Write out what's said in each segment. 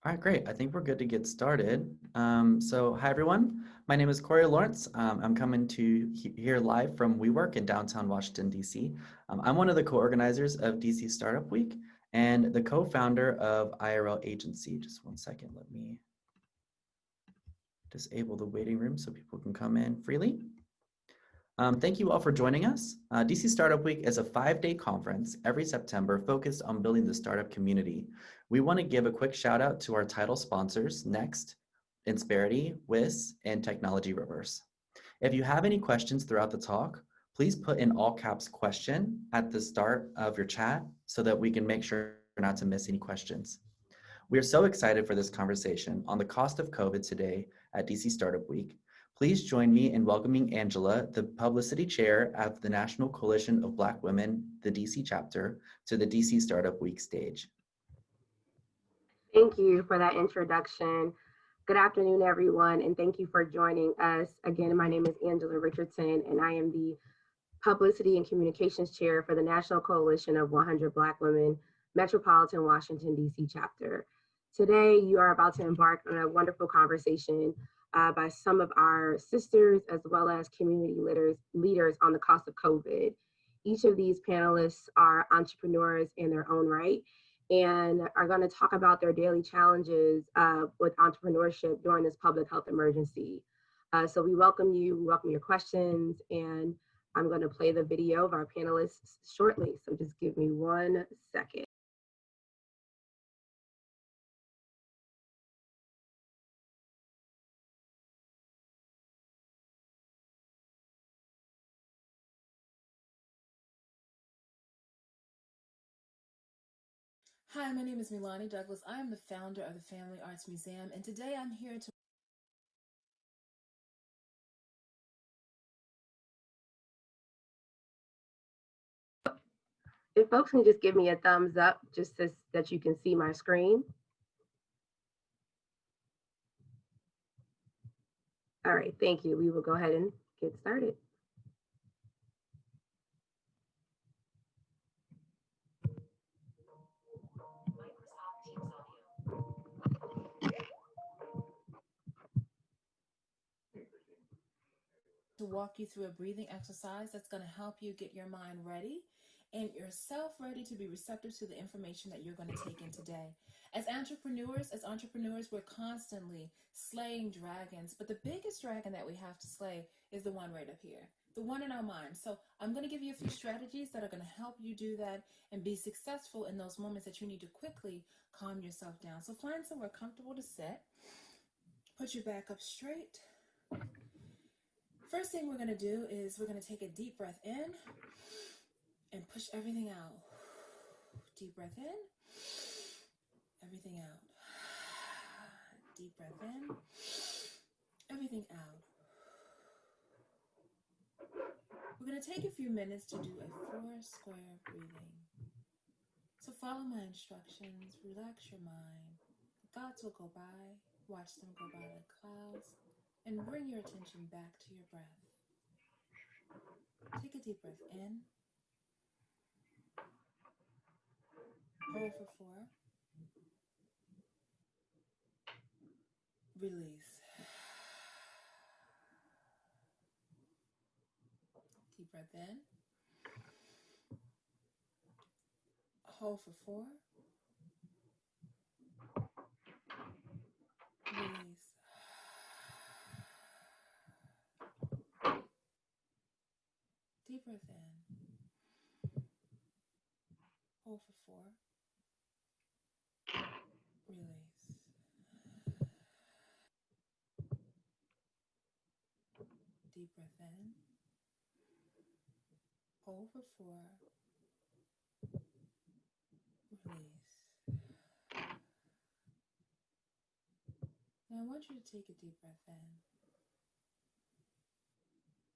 All right, great. I think we're good to get started. Hi everyone. My name is Corey Lawrence. I'm coming to here live from WeWork in downtown Washington, DC. I'm one of the co-organizers of DC Startup Week and the co-founder of IRL Agency. Just one second, let me disable the waiting room so people can come in freely. Thank you all for joining us. DC Startup Week is a 5-day conference every September focused on building the startup community. We want to give a quick shout out to our title sponsors, Next, Insperity, WIS, and Technology Reverse. If you have any questions throughout the talk, please put in all caps question at the start of your chat so that we can make sure not to miss any questions. We are so excited for this conversation on the cost of COVID today at DC Startup Week. Please join me in welcoming Angela, the Publicity Chair at the National Coalition of Black Women, the DC Chapter, to the DC Startup Week stage. Thank you for that introduction. Good afternoon, everyone, and thank you for joining us. Again, my name is Angela Richardson, and I am the Publicity and Communications Chair for the National Coalition of 100 Black Women, Metropolitan Washington DC Chapter. Today, you are about to embark on a wonderful conversation by some of our sisters as well as community leaders on the cost of COVID. Each of these panelists are entrepreneurs in their own right and are going to talk about their daily challenges with entrepreneurship during this public health emergency. So we welcome you, we welcome your questions, and I'm going to play the video of our panelists shortly. So just give me 1 second. Hi, my name is Melani Douglass. I am the founder of the Family Arts Museum, and today I'm here to If folks can just give me a thumbs up just so that you can see my screen. All right, thank you. We will go ahead and get started. to walk you through a breathing exercise that's going to help you get your mind ready and yourself ready to be receptive to the information that you're going to take in today. As entrepreneurs, we're constantly slaying dragons, but the biggest dragon that we have to slay is the one right up here, the one in our mind. So I'm going to give you a few strategies that are going to help you do that and be successful in those moments that you need to quickly calm yourself down. So find somewhere comfortable to sit. Put your back up straight. First thing we're going to do is we're going to take a deep breath in and push everything out. Deep breath in, everything out. Deep breath in, everything out. We're going to take a few minutes to do a 4-square breathing. So follow my instructions, relax your mind. The thoughts will go by, watch them go by like clouds, and bring your attention back to your breath. Take a deep breath in. Hold for 4. Release. Deep breath in. Hold for 4. Release. Deep breath in. Hold for 4. Release. Deep breath in. Hold for 4. Release. Now I want you to take a deep breath in.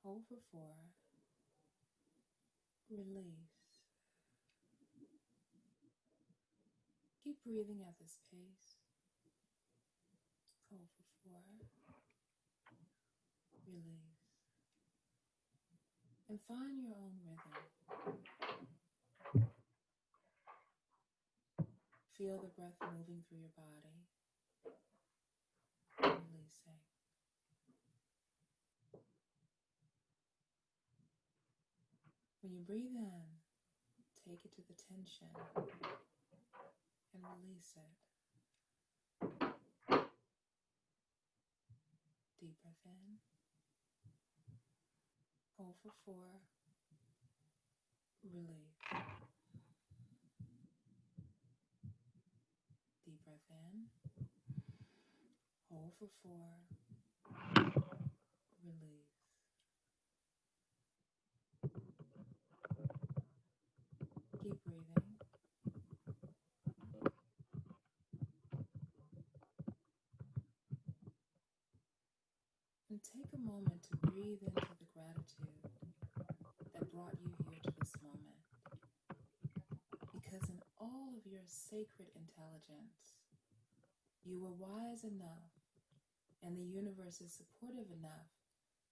Hold for 4. Release. Keep breathing at this pace. Hold for 4. Release. And find your own rhythm. Feel the breath moving through your body. When you breathe in, take it to the tension and release it. Deep breath in. Hold for 4. Release. Deep breath in. Hold for 4. Release. Keep breathing. And take a moment to breathe into the gratitude that brought you here to this moment. Because in all of your sacred intelligence, you were wise enough and the universe is supportive enough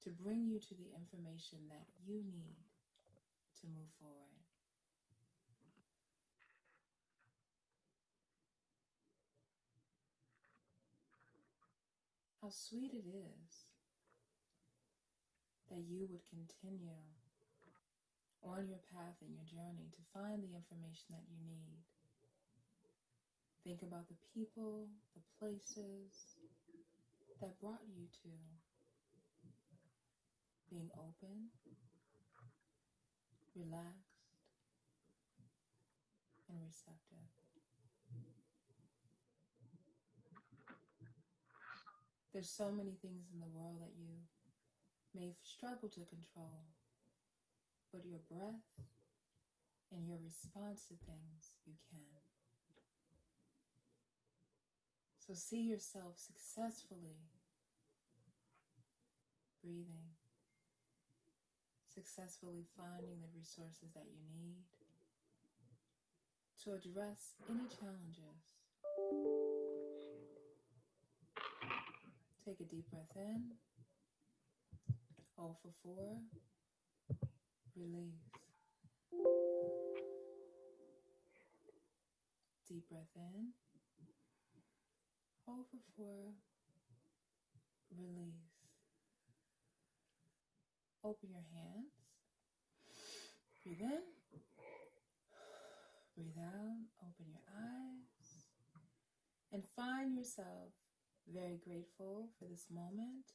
to bring you to the information that you need to move forward. How sweet it is that you would continue on your path and your journey to find the information that you need. Think about the people, the places that brought you to being open, relaxed, and receptive. There's so many things in the world that you may struggle to control, but your breath and your response to things you can. So see yourself successfully breathing, successfully finding the resources that you need to address any challenges. Take a deep breath in, hold for 4, release. Deep breath in, hold for 4, release. Open your hands, breathe in, breathe out, open your eyes, and find yourself very grateful for this moment,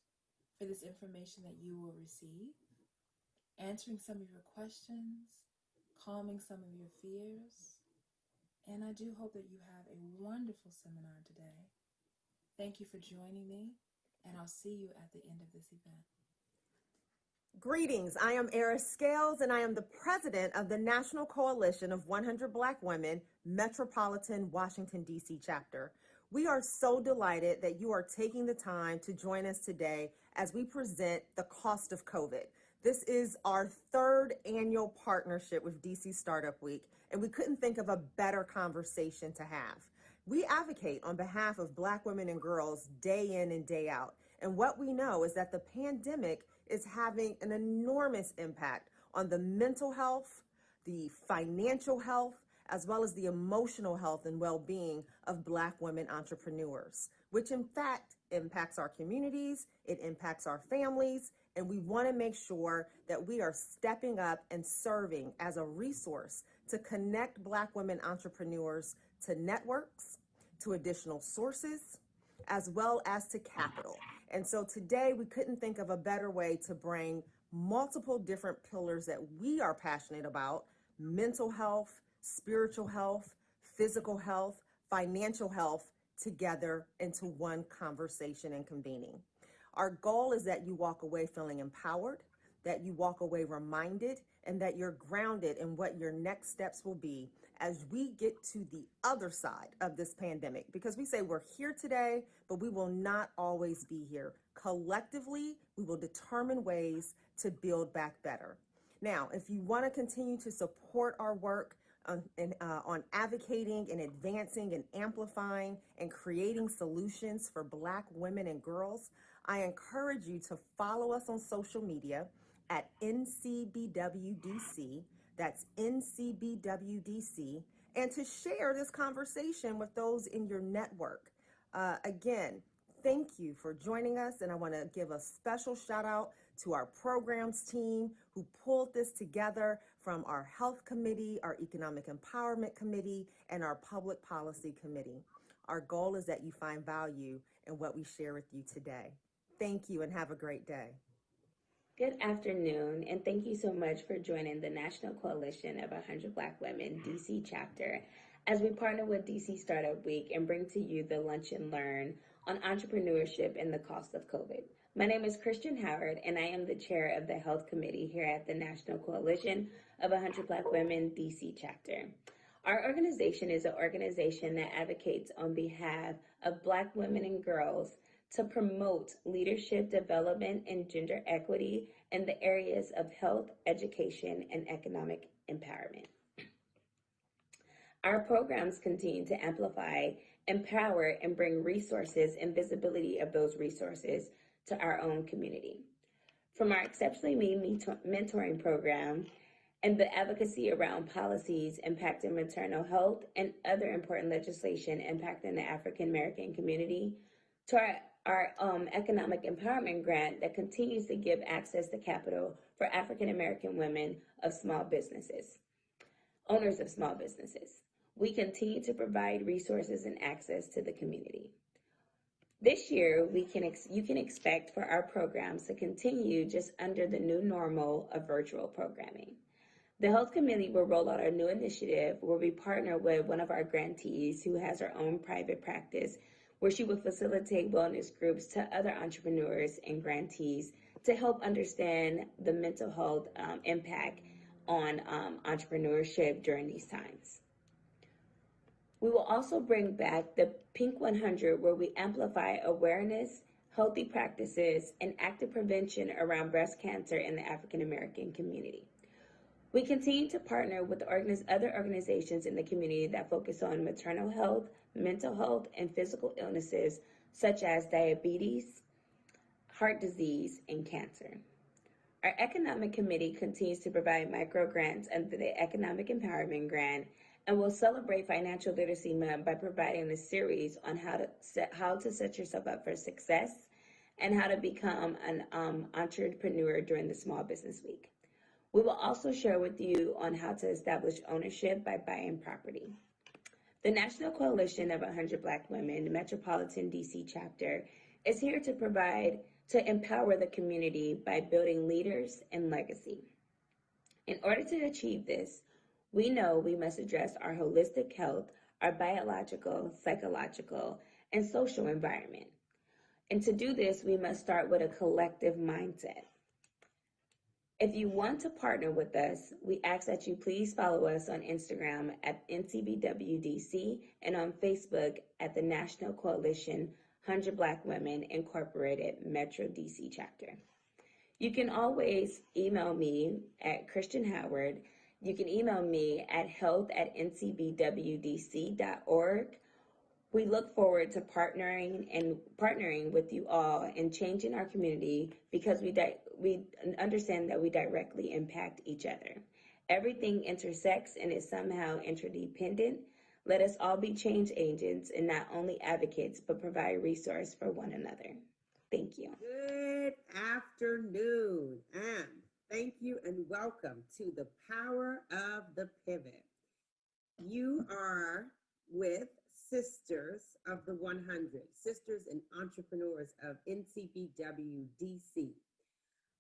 for this information that you will receive, answering some of your questions, calming some of your fears, and I do hope that you have a wonderful seminar today. Thank you for joining me, and I'll see you at the end of this event. Greetings, I am Ayris Scales, and I am the president of the National Coalition of 100 Black Women, Metropolitan Washington DC Chapter. We are so delighted that you are taking the time to join us today as we present the cost of COVID. This is our 3rd annual partnership with DC Startup Week, and we couldn't think of a better conversation to have. We advocate on behalf of Black women and girls day in and day out, and what we know is that the pandemic is having an enormous impact on the mental health, the financial health, as well as the emotional health and well-being of Black women entrepreneurs, which in fact impacts our communities, it impacts our families, and we want to make sure that we are stepping up and serving as a resource to connect Black women entrepreneurs to networks, to additional sources, as well as to capital. And so today we couldn't think of a better way to bring multiple different pillars that we are passionate about: mental health, spiritual health, physical health, financial health, together into one conversation and convening. Our goal is that you walk away feeling empowered, that you walk away reminded, and that you're grounded in what your next steps will be as we get to the other side of this pandemic. Because we say we're here today, but we will not always be here. Collectively, we will determine ways to build back better. Now, if you want to continue to support our work on advocating and advancing and amplifying and creating solutions for Black women and girls, I encourage you to follow us on social media at NCBWDC, that's NCBWDC, and to share this conversation with those in your network. Again, thank you for joining us, and I want to give a special shout out to our programs team who pulled this together from our health committee, our economic empowerment committee, and our public policy committee. Our goal is that you find value in what we share with you today. Thank you and have a great day. Good afternoon, and thank you so much for joining the National Coalition of 100 Black Women DC Chapter as we partner with DC Startup Week and bring to you the Lunch and Learn on entrepreneurship and the cost of COVID. My name is Christia Howard, and I am the chair of the Health Committee here at the National Coalition of 100 Black Women DC Chapter. Our organization is an organization that advocates on behalf of Black women and girls to promote leadership development and gender equity in the areas of health, education, and economic empowerment. Our programs continue to amplify, empower, and bring resources and visibility of those resources to our own community. From our Exceptionally Me mentoring program and the advocacy around policies impacting maternal health and other important legislation impacting the African American community, to our economic empowerment grant that continues to give access to capital for African American women of small businesses, owners of small businesses. We continue to provide resources and access to the community. This year, you can expect for our programs to continue just under the new normal of virtual programming. The Health Committee will roll out a new initiative where we partner with one of our grantees who has her own private practice, where she will facilitate wellness groups to other entrepreneurs and grantees to help understand the mental health impact on entrepreneurship during these times. We will also bring back the Pink 100, where we amplify awareness, healthy practices, and active prevention around breast cancer in the African American community. We continue to partner with other organizations in the community that focus on maternal health, mental health, and physical illnesses such as diabetes, heart disease, and cancer. Our Economic Committee continues to provide micro grants under the Economic Empowerment Grant and will celebrate Financial Literacy Month by providing a series on how to set yourself up for success and how to become an entrepreneur during the Small Business Week. We will also share with you on how to establish ownership by buying property. The National Coalition of 100 Black Women, Metropolitan DC Chapter, is here to empower the community by building leaders and legacy. In order to achieve this, we know we must address our holistic health, our biological, psychological, and social environment. And to do this, we must start with a collective mindset. If you want to partner with us, we ask that you please follow us on Instagram at NCBWDC and on Facebook at the National Coalition 100 Black Women Incorporated Metro DC Chapter. You can always email me at Christia Howard. You can email me at health@ncbwdc.org. We look forward to partnering with you all and changing our community because we understand that we directly impact each other. Everything intersects and is somehow interdependent. Let us all be change agents and not only advocates, but provide resource for one another. Thank you. Good afternoon, and thank you and welcome to the Power of the Pivot. You are with Sisters of the 100, Sisters and Entrepreneurs of NCBWDC.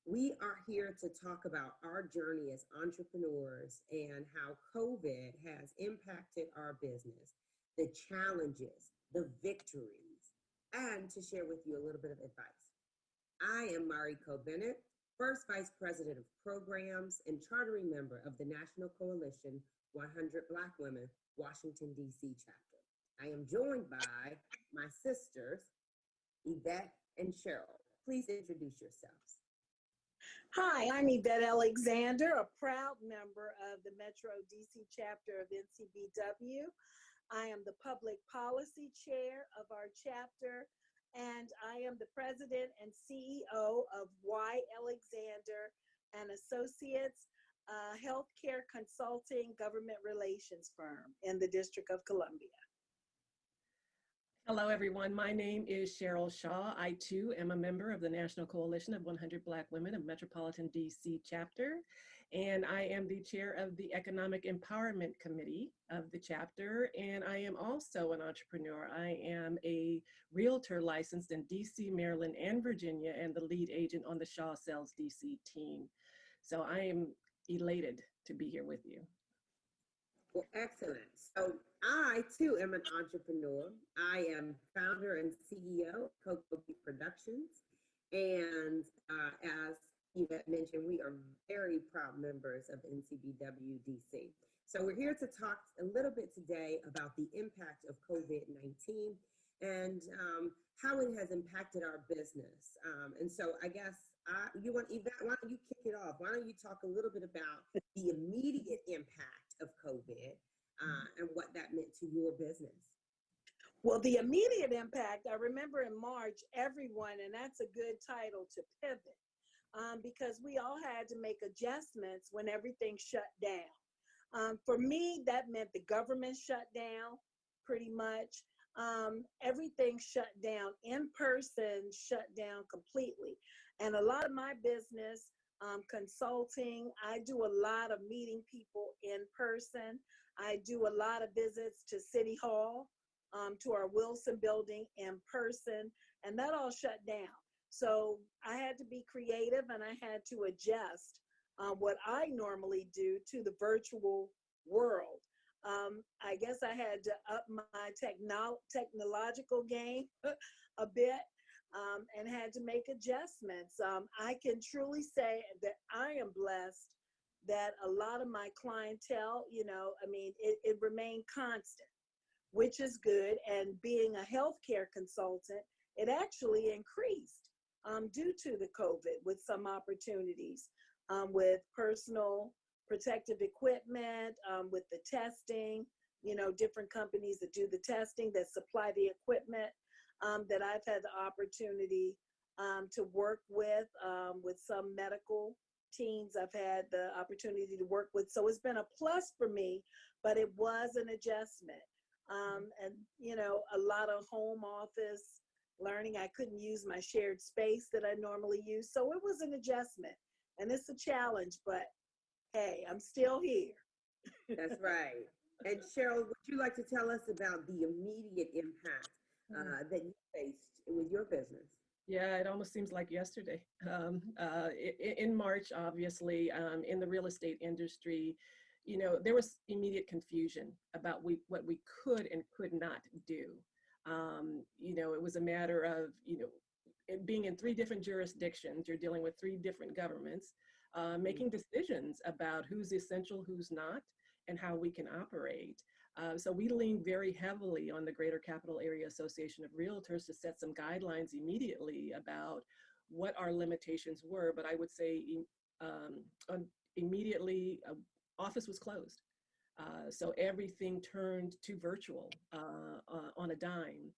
We are here to talk about our journey as entrepreneurs and how COVID has impacted our business, the challenges, the victories, and to share with you a little bit of advice. I am Mariko Bennett, First Vice President of Programs and chartering member of the National Coalition 100 Black Women, Washington, D.C. Chapter. I am joined by my sisters, Yvette and Cheryl. Please introduce yourselves. Hi, I'm Yvette Alexander, a proud member of the Metro DC Chapter of NCBW. I am the Public Policy Chair of our chapter, and I am the President and CEO of Y. Alexander and Associates, a healthcare consulting government relations firm in the District of Columbia. Hello, everyone. My name is Cheryl Shaw. I, too, am a member of the National Coalition of 100 Black Women of Metropolitan DC Chapter, and I am the chair of the Economic Empowerment Committee of the chapter, and I am also an entrepreneur. I am a realtor licensed in DC, Maryland, and Virginia, and the lead agent on the Shaw Sales DC team. So I am elated to be here with you. Well, excellent. So I too am an entrepreneur. I am founder and CEO of Commitee Productions. And as Yvette mentioned, we are very proud members of NCBWDC. So we're here to talk a little bit today about the impact of COVID-19 and how it has impacted our business. And so I guess Yvette, why don't you kick it off? Why don't you talk a little bit about the immediate impact of COVID and what that meant to your business? Well, the immediate impact, I remember in March, everyone, and that's a good title to pivot, because we all had to make adjustments when everything shut down. For me, that meant the government shut down pretty much. Everything shut down, in person shut down completely. And a lot of my business, consulting, I do a lot of meeting people in person. I do a lot of visits to City Hall, to our Wilson building in person, and that all shut down. So I had to be creative and I had to adjust what I normally do to the virtual world. I guess I had to up my technological game a bit and had to make adjustments. I can truly say that I am blessed that a lot of my clientele, it remained constant, which is good. And being a healthcare consultant, it actually increased due to the COVID with some opportunities with personal protective equipment, with the testing, different companies that do the testing, that supply the equipment, that I've had the opportunity to work with some medical teams I've had the opportunity to work with. So it's been a plus for me, but it was an adjustment. And, a lot of home office learning. I couldn't use my shared space that I normally use. So it was an adjustment and it's a challenge, but hey, I'm still here. That's right. And Cheryl, would you like to tell us about the immediate impact that you faced with your business? Yeah, it almost seems like yesterday. In March, obviously, in the real estate industry, there was immediate confusion about what we could and could not do. It was a matter of, it being in 3 different jurisdictions, you're dealing with 3 different governments, making decisions about who's essential, who's not, and how we can operate. So we leaned very heavily on the Greater Capital Area Association of Realtors to set some guidelines immediately about what our limitations were. But I would say immediately, office was closed. So everything turned to virtual on a dime.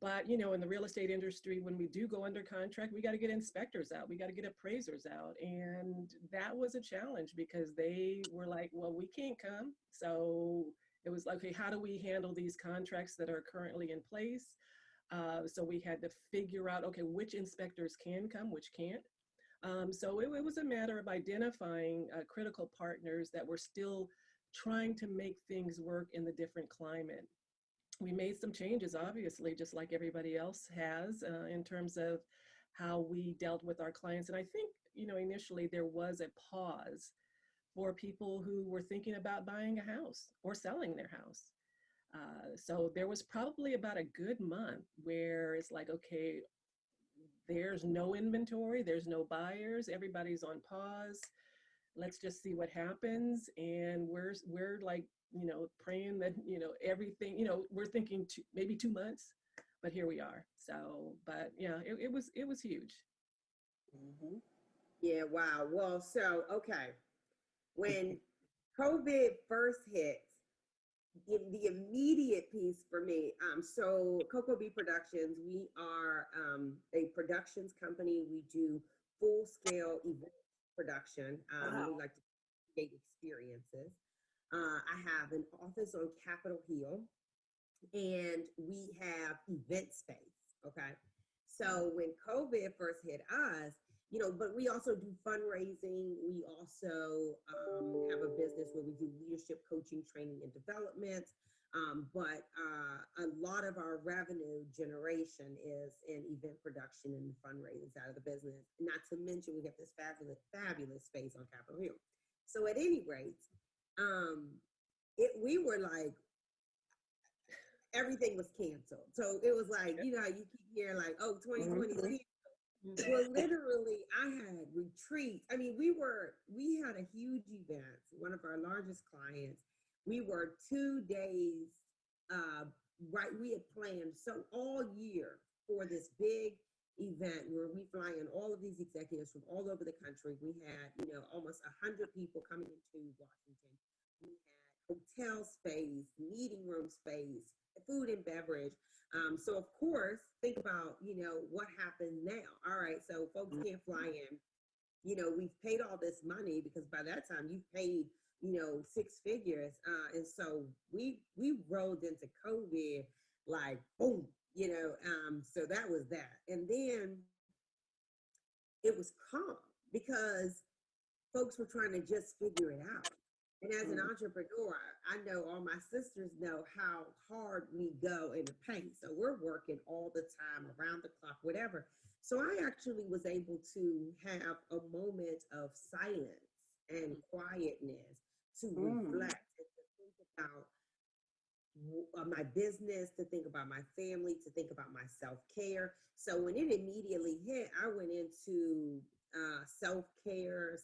But, in the real estate industry, when we do go under contract, we got to get inspectors out. We got to get appraisers out. And that was a challenge because they were like, well, we can't come. So it was like, okay, how do we handle these contracts that are currently in place? So we had to figure out, okay, which inspectors can come, which can't. So it was a matter of identifying critical partners that were still trying to make things work in the different climate. We made some changes, obviously, just like everybody else has, in terms of how we dealt with our clients. And I think, initially there was a pause for people who were thinking about buying a house or selling their house. So there was probably about a good month where it's like, okay, there's no inventory, there's no buyers, everybody's on pause. Let's just see what happens. And we're like, praying that, everything, we're thinking maybe 2 months, but here we are. So, but yeah, it was huge. Mm-hmm. Yeah, wow. Well, so, okay. When COVID first hit, the immediate piece for me, so Commitee Productions, we are a productions company. We do full-scale event production. Wow. We like to create experiences. I have an office on Capitol Hill. and we have event space, okay? So when COVID first hit us, you know, but we also do fundraising. We also have a business where we do leadership coaching, training, and development. But a lot of our revenue generation is in event production and the fundraising side of the business. Not to mention, we have this fabulous space on Capitol Hill. So at any rate, we were like, everything was canceled. So it was like, you know, you keep hearing like, oh, 2020 is canceled. Well, literally, I had retreats. I mean, we had a huge event, one of our largest clients. We were 2 days, right? We had planned so all year for this big event where we fly in all of these executives from all over the country. We had, you know, almost 100 people coming into Washington. We had hotel space, meeting room space, food and beverage. So of course, think about, you know, what happened now. All right, so folks can't fly in. You know, we've paid all this money because by that time you've paid, you know, 6 figures. And so we rolled into COVID like, boom, you know, so that was that. And then it was calm because folks were trying to just figure it out. And as an entrepreneur, I know all my sisters know how hard we go in the paint. So we're working all the time, around the clock, whatever. So I actually was able to have a moment of silence and quietness to reflect and to think about my business, to think about my family, to think about my self-care. So when it immediately hit, I went into self-care,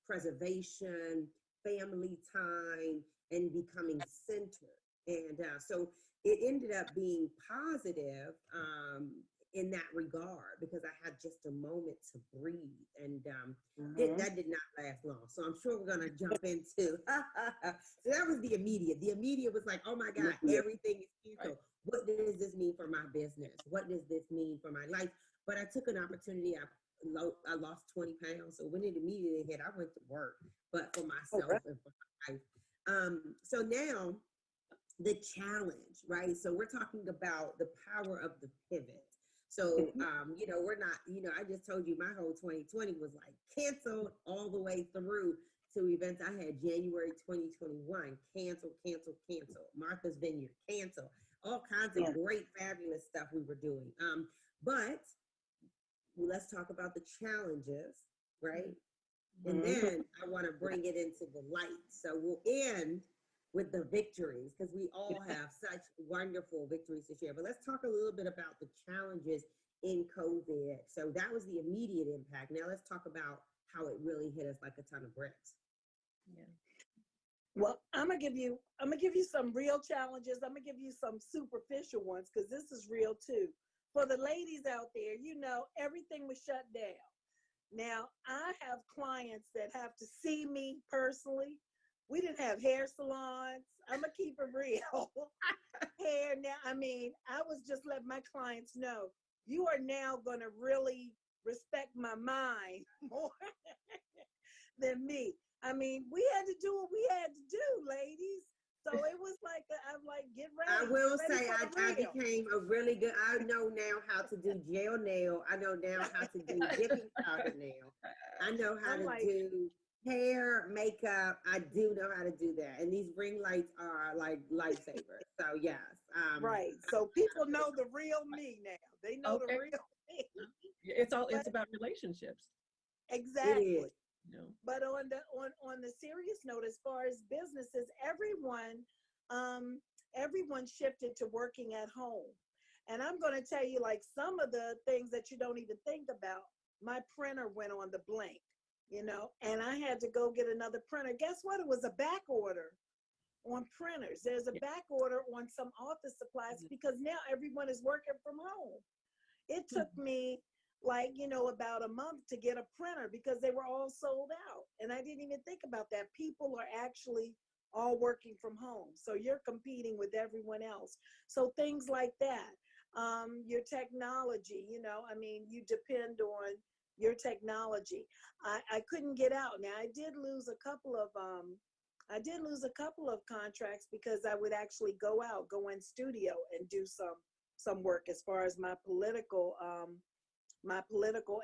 preservation, family time, and becoming centered. And so it ended up being positive in that regard because I had just a moment to breathe. And that did not last long. So I'm sure we're going to jump into. So that was the immediate. The immediate was like, oh my God, everything is canceled. What does this mean for my business? What does this mean for my life? But I took an opportunity. I lost 20 pounds. So when it immediately hit, I went to work, but for myself and for my life. So now the challenge, right? So we're talking about the power of the pivot. So, you know, we're not, you know, I just told you my whole 2020 was like canceled all the way through to events. I had January 2021, cancel. Martha's Vineyard, cancel. All kinds of great, fabulous stuff we were doing. But let's talk about the challenges, right? And then I want to bring it into the light. So we'll end with the victories because we all have such wonderful victories to share. But let's talk a little bit about the challenges in COVID. So that was the immediate impact. Now let's talk about how it really hit us like a ton of bricks. Yeah. Well, I'm gonna give you some real challenges. I'm gonna give you some superficial ones because this is real too. For the ladies out there, you know, everything was shut down. Now, I have clients that have to see me personally. We didn't have hair salons. I'm going to keep it real. Hair now, I mean, I was just letting my clients know, you are now going to really respect my mind more than me. I mean, we had to do what we had to do, ladies. So it was like, I'm like, get ready. I will say I became a really good, I know now how to do gel nail. I know now how to do dipping powder nail. I know how to do hair, makeup. I do know how to do that. And these ring lights are like lifesavers. So yes. Right. So people know the real me now. They know the real me. It's about relationships. Exactly. It is. No. But on the serious note, as far as businesses, everyone shifted to working at home. And I'm going to tell you, like, some of the things that you don't even think about. My printer went on the blink, you know, and I had to go get another printer. Guess what? It was a back order on printers. There's a back order on some office supplies because now everyone is working from home. It took me about a month to get a printer because they were all sold out. And I didn't even think about that. People are actually all working from home. So you're competing with everyone else. So things like that. Your technology, you depend on your technology. I couldn't get out. Now I did lose a couple of I did lose a couple of contracts because I would actually go in studio and do some work as far as my political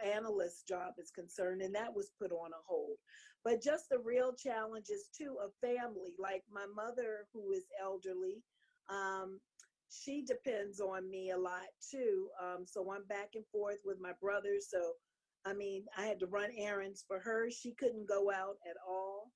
analyst job is concerned, and that was put on a hold. But just the real challenges too of family, like my mother who is elderly, she depends on me a lot too. So I'm back and forth with my brother. So, I mean, I had to run errands for her. She couldn't go out at all.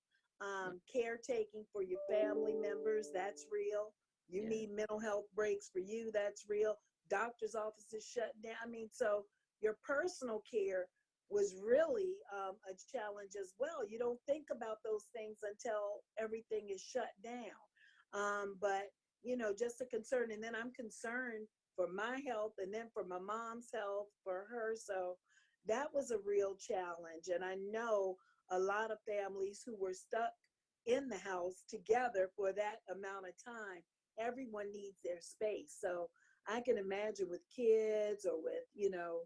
Caretaking for your family members, that's real. You need mental health breaks for you, that's real. Doctor's offices shut down. I mean, so your personal care was really a challenge as well. You don't think about those things until everything is shut down. But, you know, just a concern. And then I'm concerned for my health and then for my mom's health, for her. So that was a real challenge. And I know a lot of families who were stuck in the house together for that amount of time, everyone needs their space. So I can imagine with kids or with, you know,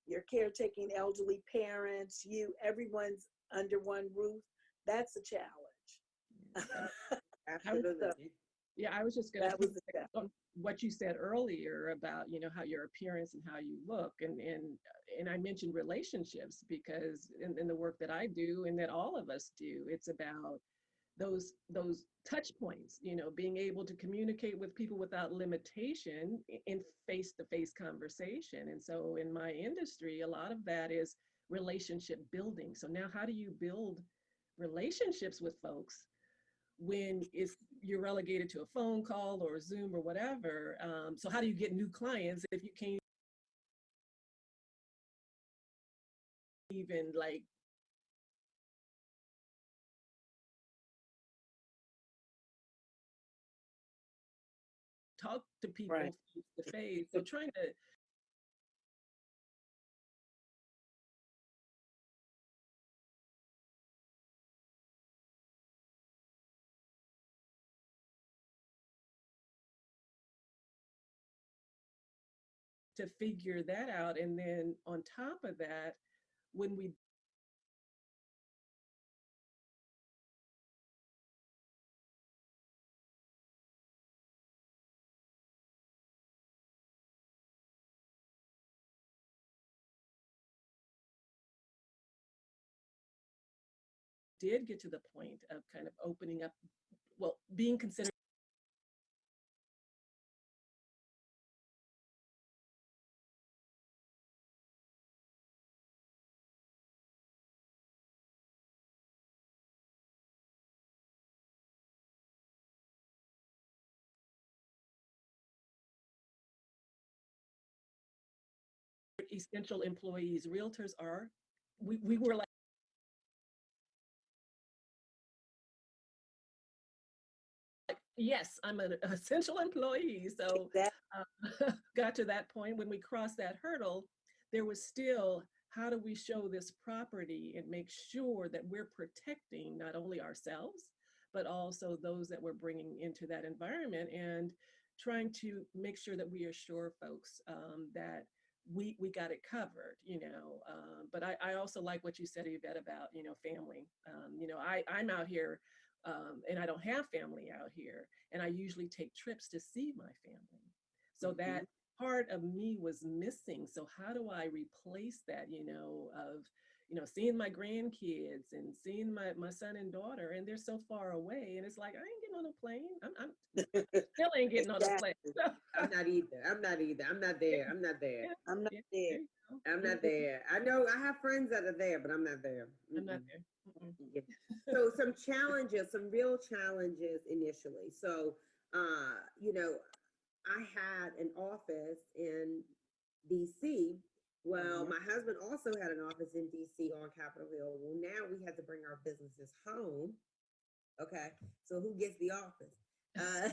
your caretaking elderly parents, everyone's under one roof. That's a challenge. Absolutely. Yeah, I was just going to on what you said earlier about, you know, how your appearance and how you look, and I mentioned relationships because in the work that I do and that all of us do, it's about those touch points, you know, being able to communicate with people without limitation in face-to-face conversation. And so in my industry, a lot of that is relationship building. So now how do you build relationships with folks when you're relegated to a phone call or a Zoom or whatever? So how do you get new clients if you can't even like talk to people face to face? So trying to figure that out. And then on top of that, when we did get to the point of kind of opening up, well, being considered, essential employees. Realtors are, we were like, yes, I'm an essential employee. So got to that point when we crossed that hurdle, there was still, how do we show this property and make sure that we're protecting not only ourselves, but also those that we're bringing into that environment, and trying to make sure that we assure folks that we got it covered, you know. But I also like what you said, Yvette, about, you know, family. You know, I'm out here and I don't have family out here, and I usually take trips to see my family. So that part of me was missing. So how do I replace that, you know, of, you know, seeing my grandkids and seeing my son and daughter, and they're so far away, and it's like, I ain't getting on a plane. I'm still ain't getting on a plane. I'm not either. I'm not there. I'm not there. I'm not there. I'm not there. I know I have friends that are there, but I'm not there. I'm not there. Yeah. So some challenges, some real challenges initially. So, you know, I had an office in DC. Well, my husband also had an office in DC on Capitol Hill. Well, now we had to bring our businesses home. Okay. So who gets the office? I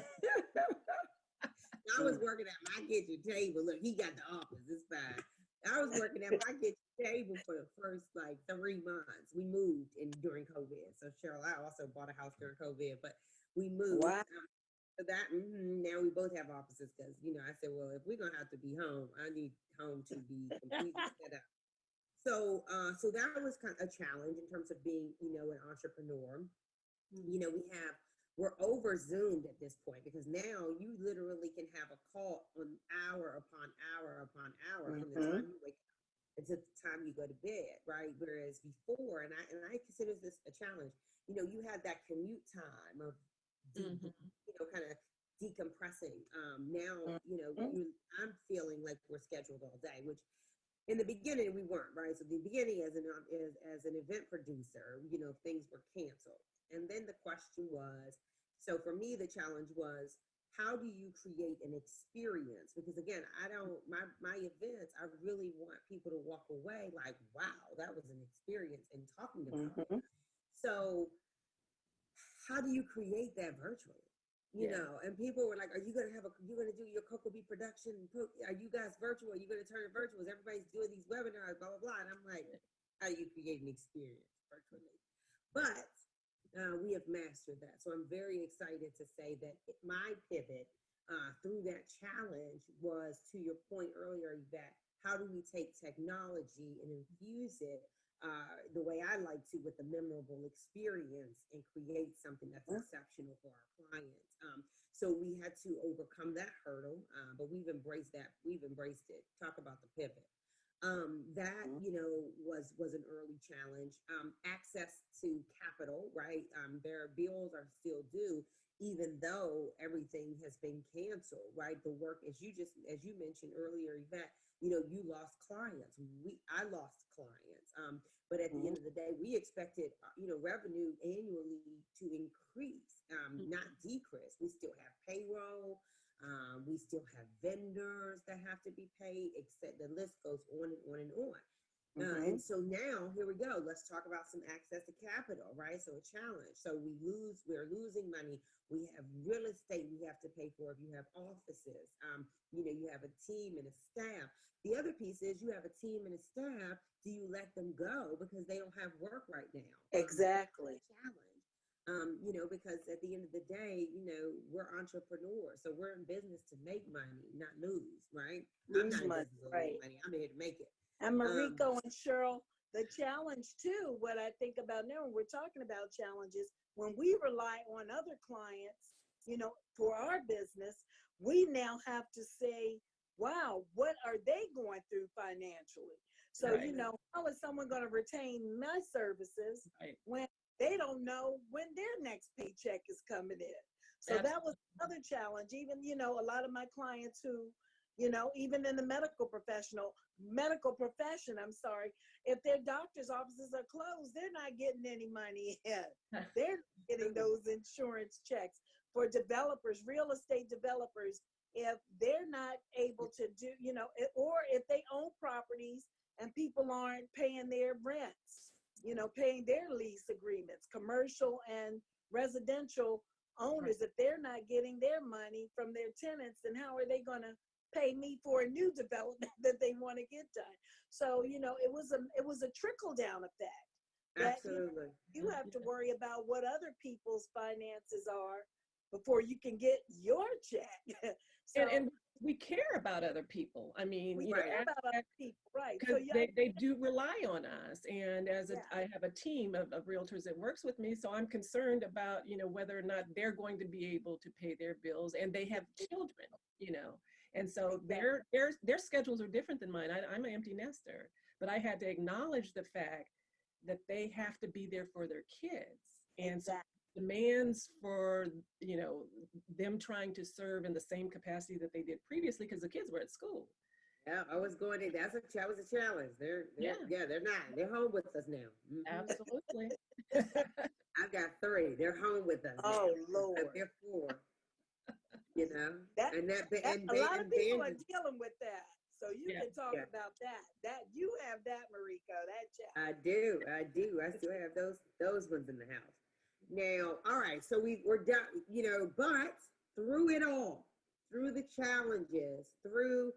was working at my kitchen table. Look, he got the office. It's fine. I was working at my kitchen table for the first like 3 months. We moved during COVID. So Cheryl, I also bought a house during COVID, but we moved. Wow. So that now we both have offices because, you know, I said, well, if we're gonna have to be home, I need home to be completely set up. So so that was kind of a challenge in terms of being, you know, an entrepreneur. You know, we're over Zoomed at this point, because now you literally can have a call on hour upon hour upon hour from the time you wake up until the time you go to bed, right? Whereas before, and I consider this a challenge, you know, you had that commute time of, you know, kind of decompressing. Now, you know, I'm feeling like we're scheduled all day, which in the beginning we weren't, right? So the beginning as an event producer, you know, things were canceled. And then the question was, so for me, the challenge was, how do you create an experience? Because again, my events, I really want people to walk away like, wow, that was an experience, and talking about it. So how do you create that virtually? You know, and people were like, are you going to do your Cocoa Bee production? Are you guys virtual? Are you going to turn it virtual? Everybody's doing these webinars, blah, blah, blah. And I'm like, how do you create an experience virtually? But we have mastered that. So I'm very excited to say that my pivot through that challenge was, to your point earlier, Yvette, how do we take technology and infuse it the way I like to, with a memorable experience, and create something that's exceptional for our clients. So we had to overcome that hurdle, but we've embraced that. We've embraced it. Talk about the pivot. That, you know, was an early challenge. Access to capital, right? Their bills are still due, even though everything has been canceled, right? The work, as you mentioned earlier, Yvette, you know, you lost clients. I lost clients. But at the end of the day, we expected, you know, revenue annually to increase, not decrease. We still have payroll. We still have vendors that have to be paid, except the list goes on and on and on. And so now, here we go. Let's talk about some access to capital, right? So a challenge. So we're losing money. We have real estate we have to pay for. If you have offices, you know, you have a team and a staff. The other piece is, you have a team and a staff. Do you let them go because they don't have work right now? Exactly. Challenge. You know, because at the end of the day, you know, we're entrepreneurs, so we're in business to make money, not lose, right? I'm not in business to make money. I'm here to make it. And Mariko and Cheryl, the challenge too, what I think about now when we're talking about challenges, when we rely on other clients, you know, for our business, we now have to say, wow, what are they going through financially? So, you know, how is someone going to retain my services when they don't know when their next paycheck is coming in? So that was another challenge. Even, you know, a lot of my clients who, you know, even in the medical profession, if their doctor's offices are closed, they're not getting any money in. They're getting those insurance checks. For developers, real estate developers, if they're not able to do, you know, or if they own properties and people aren't paying their rents, you know, paying their lease agreements, commercial and residential owners, if they're not getting their money from their tenants, then how are they going to pay me for a new development that they want to get done? So, you know, it was a trickle down effect. Absolutely. You have to worry about what other people's finances are before you can get your check. So, and we care about other people. I mean, we you know, care about other people, right? Because So they do rely on us. And as I have a team of realtors that works with me, so I'm concerned about, you know, whether or not they're going to be able to pay their bills, and they have children, you know. And so their schedules are different than mine. I'm an empty nester, but I had to acknowledge the fact that they have to be there for their kids. And so demands for, you know, them trying to serve in the same capacity that they did previously, because the kids were at school. Yeah, I was going in. That was a challenge. They're home with us now. Absolutely. I've got 3. They're home with us. Oh now. Lord. They're 4. You know, a lot of people are dealing with that. So you can talk about that. That you have that, Mariko. That challenge. I do. I still have those ones in the house. Now, all right. So we're done. You know, but through it all, through the challenges, through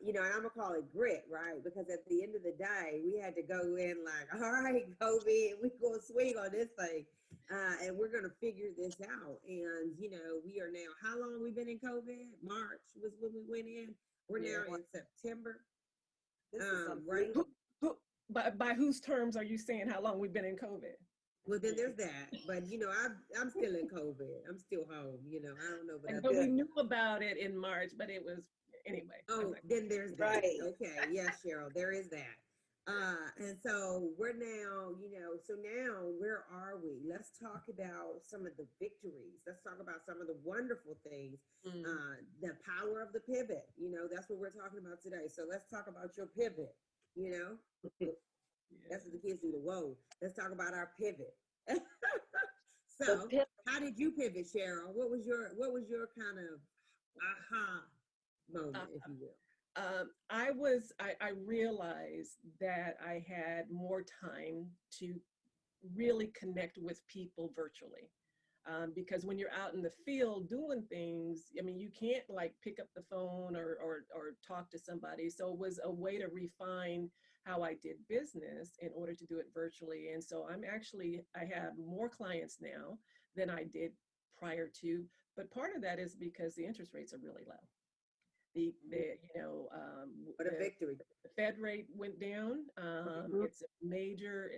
you know, and I'm gonna call it grit, right? Because at the end of the day, we had to go in like, all right, COVID, we gonna swing on this thing, and we're gonna figure this out. And you know, we are now. How long we been in COVID? March was when we went in. We're now in September. This is right? By whose terms are you saying how long we've been in COVID? Well, then there's that. But I'm still in COVID. I'm still home. I don't know, But we knew about it in March, but it was anyway. Oh, then there's that. Right. Okay. Yes, Cheryl, there is that. And so we're now, so now where are we? Let's talk about some of the victories. Let's talk about some of the wonderful things. The power of the pivot. That's what we're talking about today. So let's talk about your pivot. That's what the kids do. Whoa. Let's talk about our pivot. So, how did you pivot, Cheryl? What was your kind of aha moment, if you will? I realized that I had more time to really connect with people virtually. Because when you're out in the field doing things, I mean, you can't like pick up the phone or talk to somebody. So it was a way to refine how I did business in order to do it virtually. And so I have more clients now than I did prior to, but part of that is because the interest rates are really low. What a victory. The Fed rate went down. It's a major,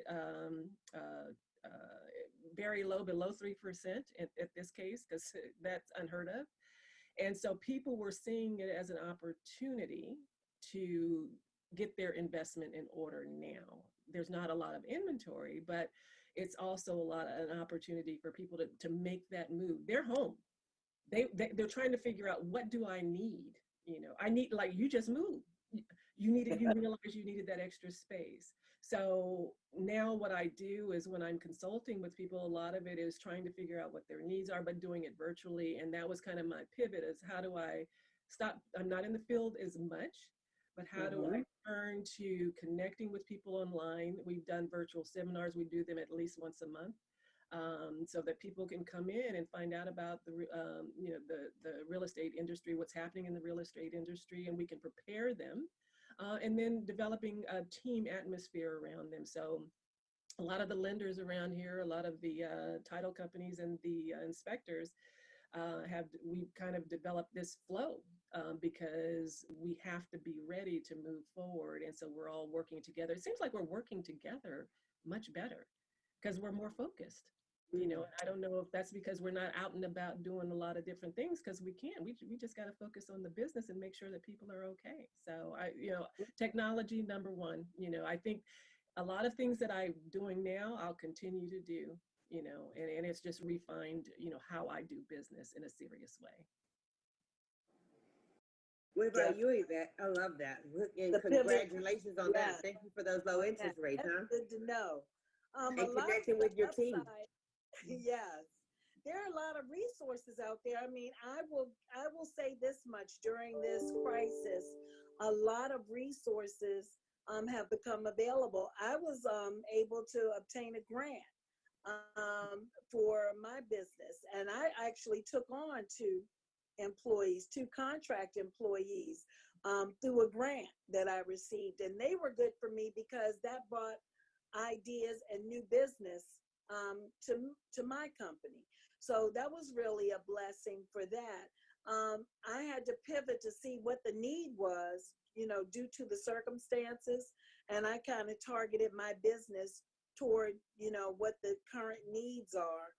very low, below 3% at this case, because that's unheard of. And so people were seeing it as an opportunity to get their investment in order now. There's not a lot of inventory, but it's also an opportunity for people to make that move. They're home. They're trying to figure out, what do I need? I need, like, you just moved. You realize you needed that extra space. So now what I do is when I'm consulting with people, a lot of it is trying to figure out what their needs are, but doing it virtually. And that was kind of my pivot, is how do I stop? I'm not in the field as much, but how do I turn to connecting with people online? We've done virtual seminars. We do them at least once a month. So that people can come in and find out about the real estate industry, what's happening in the real estate industry, and we can prepare them, and then developing a team atmosphere around them. So a lot of the lenders around here, a lot of the title companies and the inspectors we've kind of developed this flow because we have to be ready to move forward. And so we're all working together. It seems like we're working together much better because we're more focused. I don't know if that's because we're not out and about doing a lot of different things, because we can't. We just got to focus on the business and make sure that people are okay. So technology, number one. I think a lot of things that I'm doing now, I'll continue to do. And it's just refined, how I do business in a serious way. What about you, Yvette? I love that. And congratulations on that. Thank you for those low interest rates, huh? Good to know. And connecting with your team. Yes, there are a lot of resources out there. I mean, I will say this much: during this crisis, a lot of resources have become available. I was able to obtain a grant for my business, and I actually took on two contract employees through a grant that I received, and they were good for me because that brought ideas and new business to my company. So that was really a blessing for that. I had to pivot to see what the need was, due to the circumstances, and I kind of targeted my business toward, what the current needs are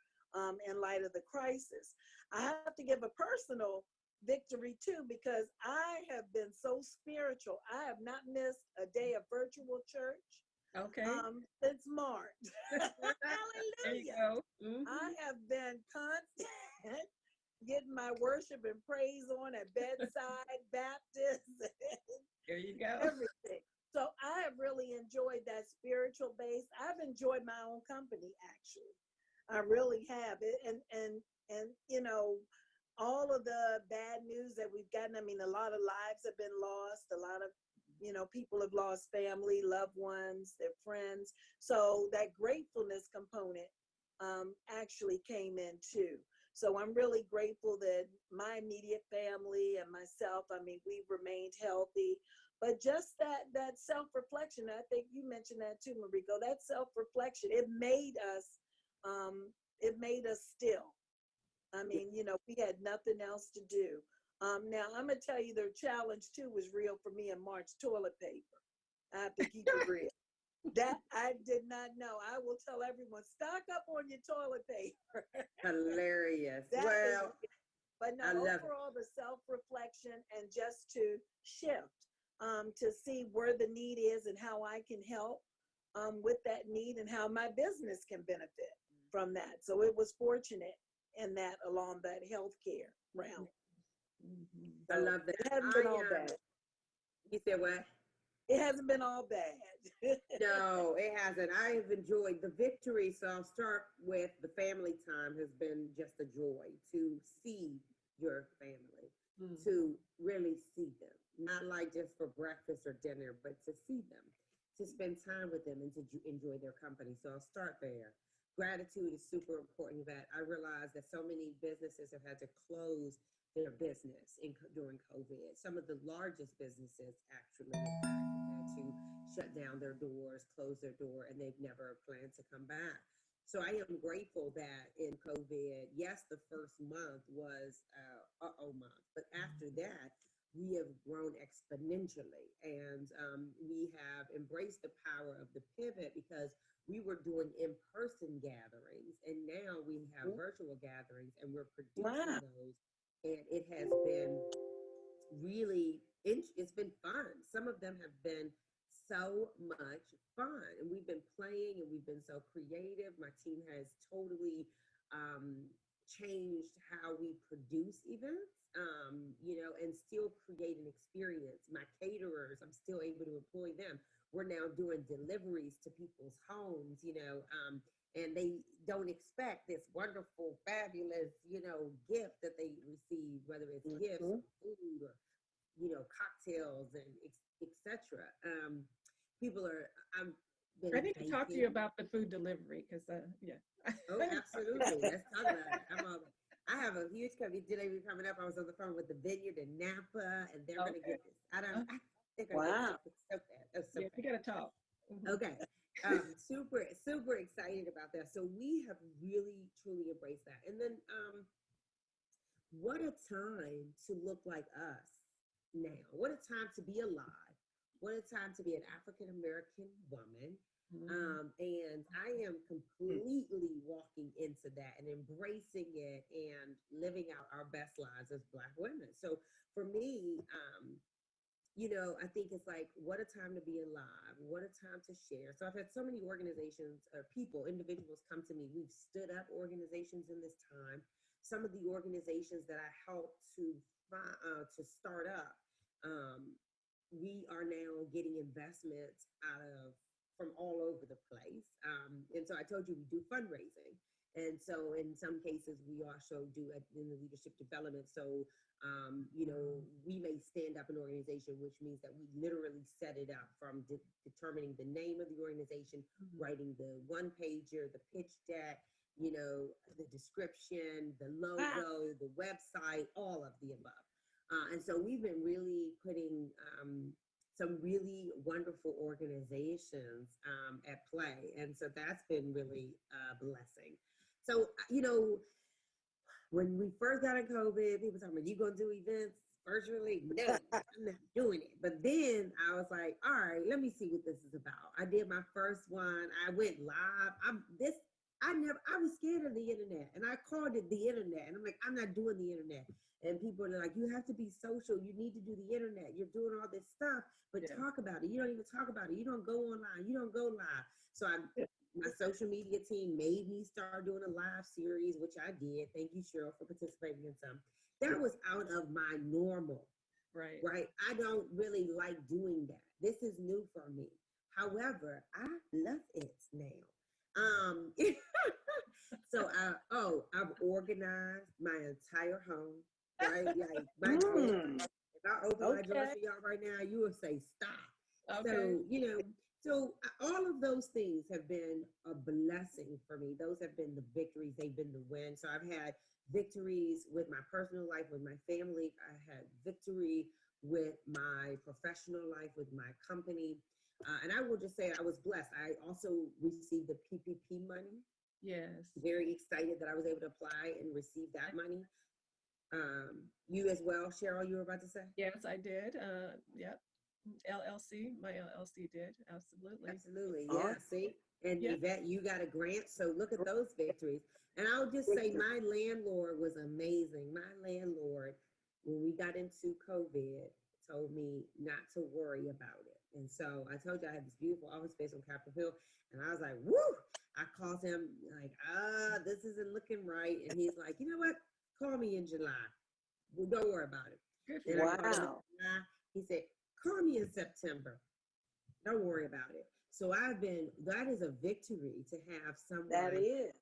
in light of the crisis. I have to give a personal victory too, because I have been so spiritual. I have not missed a day of virtual church. Okay. Since March. Hallelujah. There you go. I have been constant getting my worship and praise on at bedside, Baptist. There you go. Everything. So I have really enjoyed that spiritual base. I've enjoyed my own company, actually. I really have it. And all of the bad news that we've gotten, I mean, a lot of lives have been lost. A lot of people have lost family, loved ones, their friends. So that gratefulness component actually came in too. So I'm really grateful that my immediate family and myself, I mean, we've remained healthy. But just that self-reflection, I think you mentioned that too, Mariko, that self-reflection, it made us still. I mean, we had nothing else to do. Now, I'm going to tell you, the challenge too was real for me in March: toilet paper. I have to keep it real. That I did not know. I will tell everyone, stock up on your toilet paper. Hilarious. That Well, is, but no, I love it. overall, the self-reflection and just to shift, to see where the need is and how I can help with that need and how my business can benefit from that. So it was fortunate in that along that healthcare realm. I love that. It hasn't been all bad. You said what? It hasn't been all bad. No, it hasn't. I have enjoyed the victory. So I'll start with the family time has been just a joy to see your family, to really see them, not like just for breakfast or dinner, but to see them, to spend time with them and to enjoy their company. So I'll start there. Gratitude is super important. That I realize that so many businesses have had to close their business during COVID. Some of the largest businesses actually had to shut down their doors, close their door, and they've never planned to come back. So I am grateful that in COVID, yes, the first month was month, but after that, we have grown exponentially, and we have embraced the power of the pivot because we were doing in-person gatherings, and now we have virtual gatherings, and we're producing those, and it has been really, it's been fun. Some of them have been so much fun, and we've been playing and we've been so creative. My team has totally changed how we produce events, and still create an experience. My caterers, I'm still able to employ them. We're now doing deliveries to people's homes, and they don't expect this wonderful, fabulous, gift that they receive, whether it's gifts or food or, cocktails and etc. I need to talk to you about the food delivery because, yeah. Oh, absolutely. Let's talk about it. I have a huge delivery coming up. I was on the phone with the Vineyard in Napa, and they're going to get this. They're going to get so fast. So we got to talk. Okay. Super, super excited about that. So we have really, truly embraced that. And then what a time to look like us now. What a time to be alive. What a time to be an African-American woman. And I am completely walking into that and embracing it and living out our best lives as Black women. So for me, I think it's like, what a time to be alive. What a time to share. So I've had so many organizations or people, individuals come to me. We've stood up organizations in this time. Some of the organizations that I helped to start up, we are now getting investments from all over the place. And so I told you we do fundraising. And so in some cases, we also do in the leadership development. So, we may stand up an organization, which means that we literally set it up from determining the name of the organization, writing the one pager, the pitch deck, the description, the logo, the website, all of the above. And so we've been really putting some really wonderful organizations at play. And so that's been really a blessing. So, when we first got in COVID, people talking about, you going to do events virtually? No, I'm not doing it. But then I was like, all right, let me see what this is about. I did my first one. I went live. I was scared of the internet, and I called it the internet. And I'm like, I'm not doing the internet. And people are like, you have to be social. You need to do the internet. You're doing all this stuff, but talk about it. You don't even talk about it. You don't go online. You don't go live. So my social media team made me start doing a live series, which I did. Thank you, Cheryl, for participating in some. That was out of my normal. Right. I don't really like doing that. This is new for me. However, I love it now. So I've organized my entire home. Right, like my if I open my doors for y'all right now, you will say stop. Okay. So all of those things have been a blessing for me. Those have been the victories. They've been the wins. So I've had victories with my personal life, with my family. I had victory with my professional life, with my company. And I will just say I was blessed. I also received the PPP money. Yes. Very excited that I was able to apply and receive that money. You as well, Cheryl, you were about to say? Yes, I did. Yep. LLC, my LLC did, absolutely. Absolutely, All yeah. right. See, and Yeah. Yvette, you got a grant, so look at those victories. And I'll just say, my landlord was amazing. My landlord, when we got into COVID, told me not to worry about it. And so I told you I had this beautiful office space on Capitol Hill, and I was like, woo! I called him like, this isn't looking right. And he's like, you know what? Call me in July. Well, don't worry about it. Good for Then you. I called him in Wow. July. He said, call me in September. Don't worry about it. So that is a victory to have someone That is.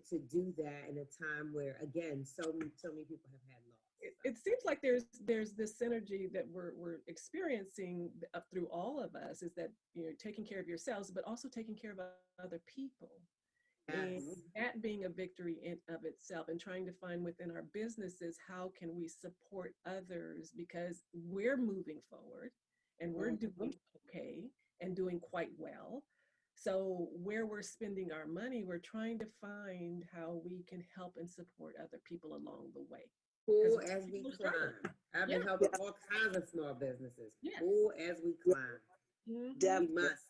to do that in a time where, again, so many people have had loss. It seems like there's this synergy that we're experiencing up through all of us, is that, you know, taking care of yourselves, but also taking care of other people. And Yes. that being a victory in of itself, and trying to find within our businesses, how can we support others, because we're moving forward and we're doing okay and doing quite well. So where we're spending our money, we're trying to find how we can help and support other people along the way. Cool Because as we people are struggling. climb. I've been Yeah. helping all kinds of small businesses. Yes. Cool as we climb. Mhm. We Definitely. must.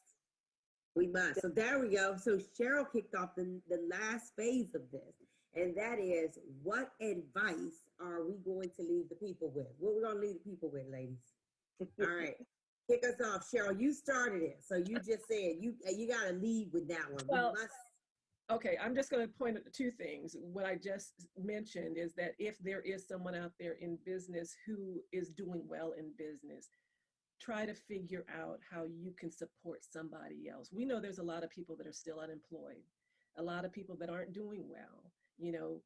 We must. So there we go. So Cheryl kicked off the last phase of this. And that is, what advice are we going to leave the people with? What we're going to leave the people with, ladies? All right. Kick us off. Cheryl, you started it. So you just said you got to lead with that one. Well, we must. Okay, I'm just going to point out two things. What I just mentioned is that if there is someone out there in business who is doing well in business, try to figure out how you can support somebody else. We know there's a lot of people that are still unemployed, a lot of people that aren't doing well. You know,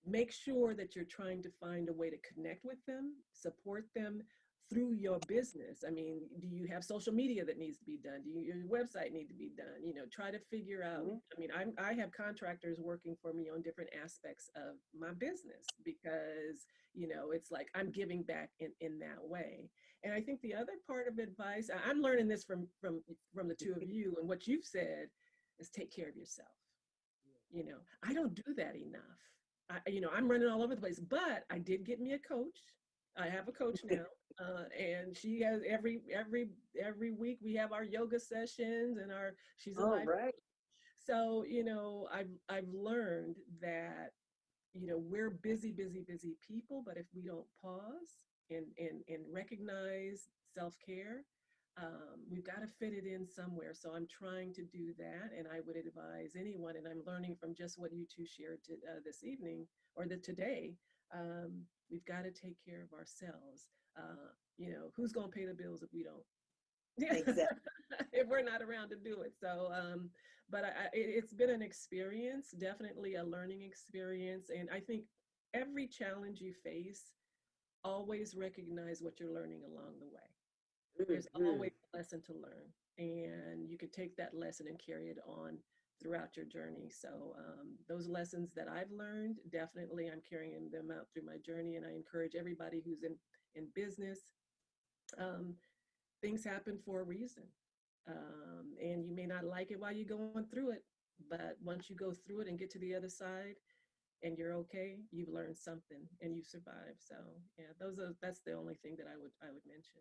make sure that you're trying to find a way to connect with them, support them through your business. I mean, do you have social media that needs to be done? Do your website need to be done? You know, try to figure out, I mean, I have contractors working for me on different aspects of my business, because, you know, it's like I'm giving back in that way. And I think the other part of advice, I'm learning this from the two of you, and what you've said is take care of yourself. You know, I don't do that enough. You know, I'm running all over the place, but I did get me a coach. I have a coach now, and she has every week we have our yoga sessions, and she's a All life. right. So, you know, I've learned that, you know, we're busy people, but if we don't pause and recognize self-care, we've got to fit it in somewhere. So I'm trying to do that, and I would advise anyone, and I'm learning from just what you two shared this evening or today. We've got to take care of ourselves. You know, who's going to pay the bills if we don't? Exactly. If we're not around to do it. So, but it's been an experience, definitely a learning experience. And I think every challenge you face, always recognize what you're learning along the way. There's always a lesson to learn, and you can take that lesson and carry it on throughout your journey. So those lessons that I've learned, definitely I'm carrying them out through my journey, and I encourage everybody who's in business. Things happen for a reason, and you may not like it while you're going through it, but once you go through it and get to the other side and you're okay, you've learned something and you survived. So yeah, that's the only thing that I would mention.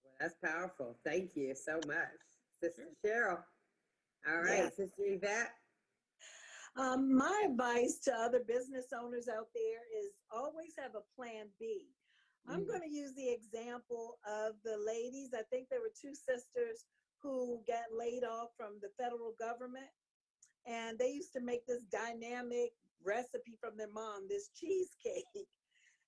Well, that's powerful. Thank you so much, Sister Cheryl. All right, Yeah. Sister Yvette. My advice to other business owners out there is always have a plan B. I'm going to use the example of the ladies. I think there were two sisters who got laid off from the federal government, and they used to make this dynamic recipe from their mom, this cheesecake.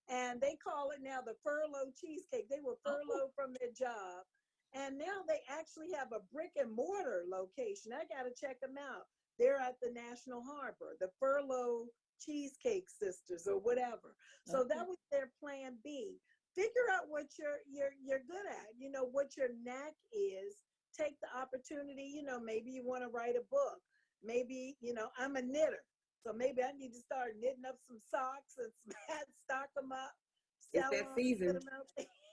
And they call it now the furlough cheesecake. They were furloughed from their job, and now they actually have a brick and mortar location. I got to check them out. They're at the National Harbor, the Furlough Cheesecake Sisters or whatever. So that was their plan B. Figure out what you're good at, you know, what your knack is. Take the opportunity, you know, maybe you want to write a book. Maybe, you know, I'm a knitter. So maybe I need to start knitting up some socks and some hats, stock them up. It's that season. Put them out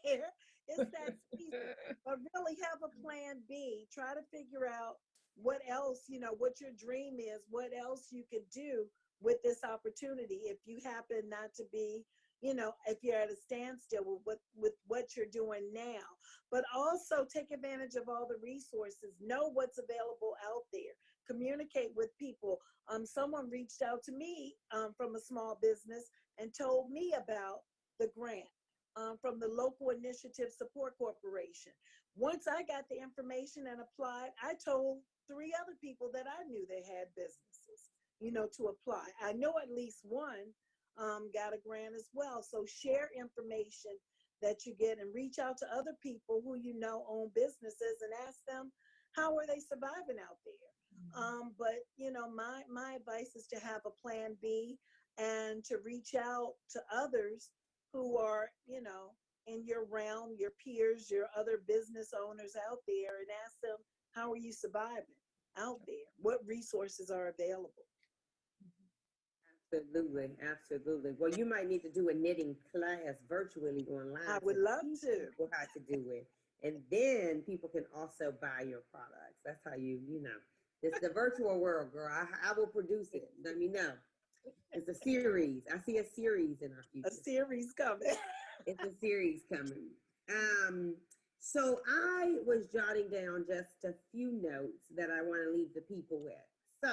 there. It's that season. But really have a plan B. Try to figure out what else, you know, what your dream is, what else you could do with this opportunity if you happen not to be, if you're at a standstill with what you're doing now, but also take advantage of all the resources, know what's available out there, communicate with people. Someone reached out to me from a small business and told me about the grant from the Local Initiative Support Corporation. Once I got the information and applied, I told 3 other people that I knew that had businesses, to apply. I know at least one got a grant as well. So share information that you get and reach out to other people who own businesses and ask them, how are they surviving out there? But my advice is to have a plan B and to reach out to others who are, in your realm, your peers, your other business owners out there, and ask them, how are you surviving out there? What resources are available? Absolutely, absolutely. Well, you might need to do a knitting class virtually online. I would love teach to. people how to do it. And then people can also buy your products. That's how it's the virtual world, girl. I will produce it. Let me know. It's a series. I see a series in our future. A series coming. It's a series coming. So I was jotting down just a few notes that I want to leave the people with. So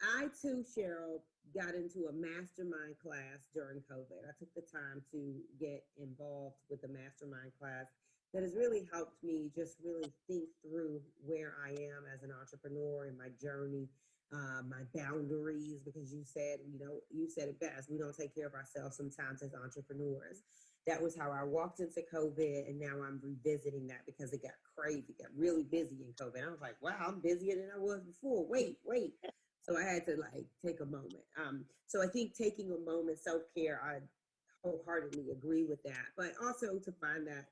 I too, Cheryl, got into a mastermind class during COVID. I took the time to get involved with a mastermind class that has really helped me just really think through where I am as an entrepreneur in my journey, my boundaries, because you said it best. We don't take care of ourselves sometimes as entrepreneurs. That was how I walked into COVID, and now I'm revisiting that because it got crazy, got really busy in COVID. I was like, wow, I'm busier than I was before. Wait. So I had to take a moment. So I think taking a moment, self-care, I wholeheartedly agree with that. But also to find that,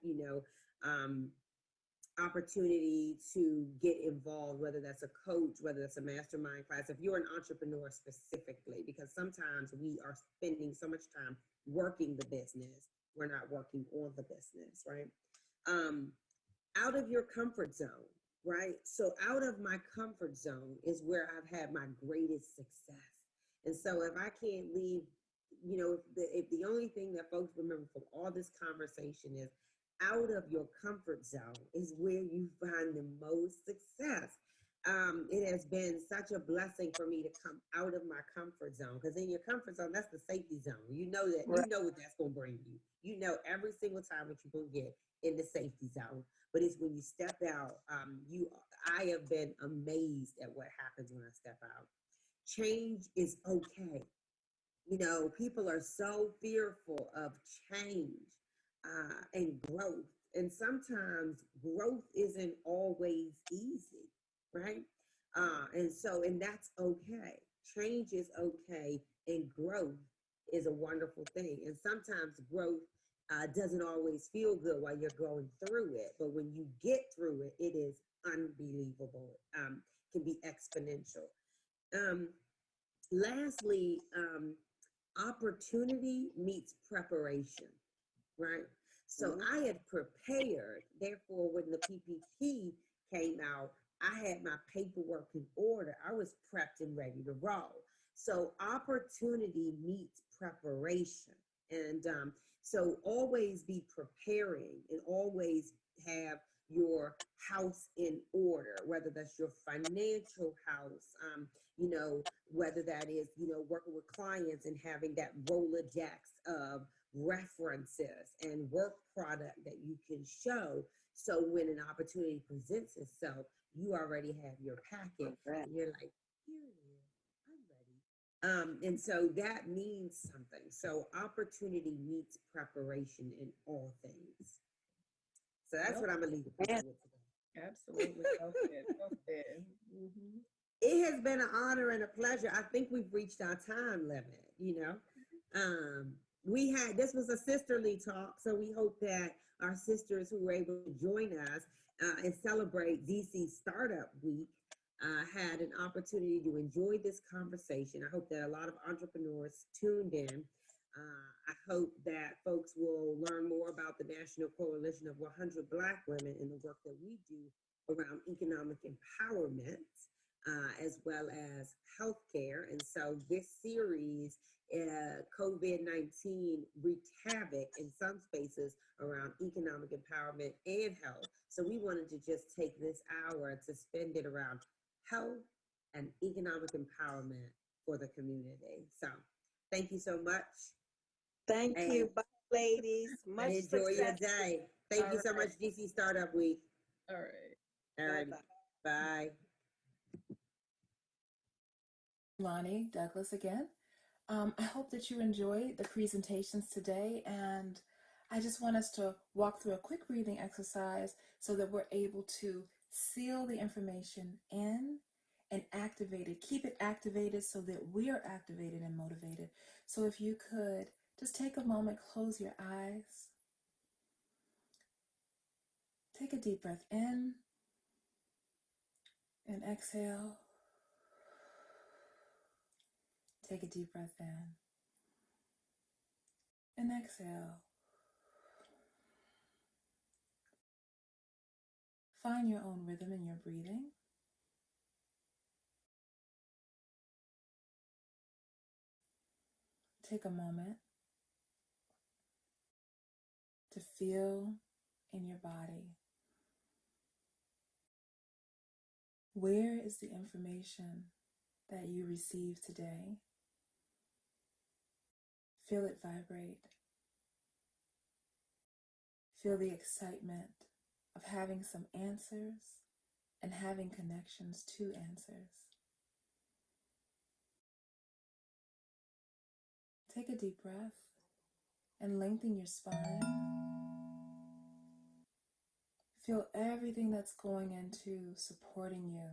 opportunity to get involved, whether that's a coach, whether that's a mastermind class, if you're an entrepreneur specifically, because sometimes we are spending so much time working the business, we're not working on the business, right? Out of your comfort zone, right? So out of my comfort zone is where I've had my greatest success. And so if I can't leave, if the only thing that folks remember from all this conversation is out of your comfort zone is where you find the most success. It has been such a blessing for me to come out of my comfort zone, because in your comfort zone, that's the safety zone. You know that, Right. You know what that's going to bring you. You know every single time what you're going to get in the safety zone. But it's when you step out, I have been amazed at what happens when I step out. Change is okay. People are so fearful of change and growth. And sometimes growth isn't always easy, right? And that's okay. Change is okay, and growth is a wonderful thing. And sometimes growth doesn't always feel good while you're going through it, but when you get through it, it is unbelievable. Can be exponential. Lastly, opportunity meets preparation, right? So I had prepared, therefore, when the PPP came out, I had my paperwork in order. I was prepped and ready to roll. So opportunity meets preparation. And so always be preparing and always have your house in order, whether that's your financial house, whether that is, working with clients and having that Rolodex of references and work product that you can show. So when an opportunity presents itself, you already have your packet and you're like, here it is, I'm ready. And so that means something. So opportunity meets preparation in all things. So that's what I'm gonna leave the people with today. Absolutely. Okay. Mm-hmm. It has been an honor and a pleasure. I think we've reached our time limit, This was a sisterly talk, so we hope that our sisters who were able to join us and celebrate DC Startup Week had an opportunity to enjoy this conversation. I hope that a lot of entrepreneurs tuned in. I hope that folks will learn more about the National Coalition of 100 Black Women and the work that we do around economic empowerment, as well as healthcare. And so this series COVID-19 wreaked havoc in some spaces around economic empowerment and health. So we wanted to just take this hour to spend it around health and economic empowerment for the community. So thank you so much. Thank you. Bye, ladies. Much Enjoy your success. day. Thank All you so right. much, DC Startup Week. All right. All right. Bye-bye. Bye. Melani Douglass again. I hope that you enjoyed the presentations today, and I just want us to walk through a quick breathing exercise so that we're able to seal the information in and activate it. Keep it activated so that we are activated and motivated. So if you could just take a moment, close your eyes, take a deep breath in and exhale. Take a deep breath in and exhale. Find your own rhythm in your breathing. Take a moment to feel in your body. Where is the information that you received today? Feel it vibrate. Feel the excitement of having some answers and having connections to answers. Take a deep breath and lengthen your spine. Feel everything that's going into supporting you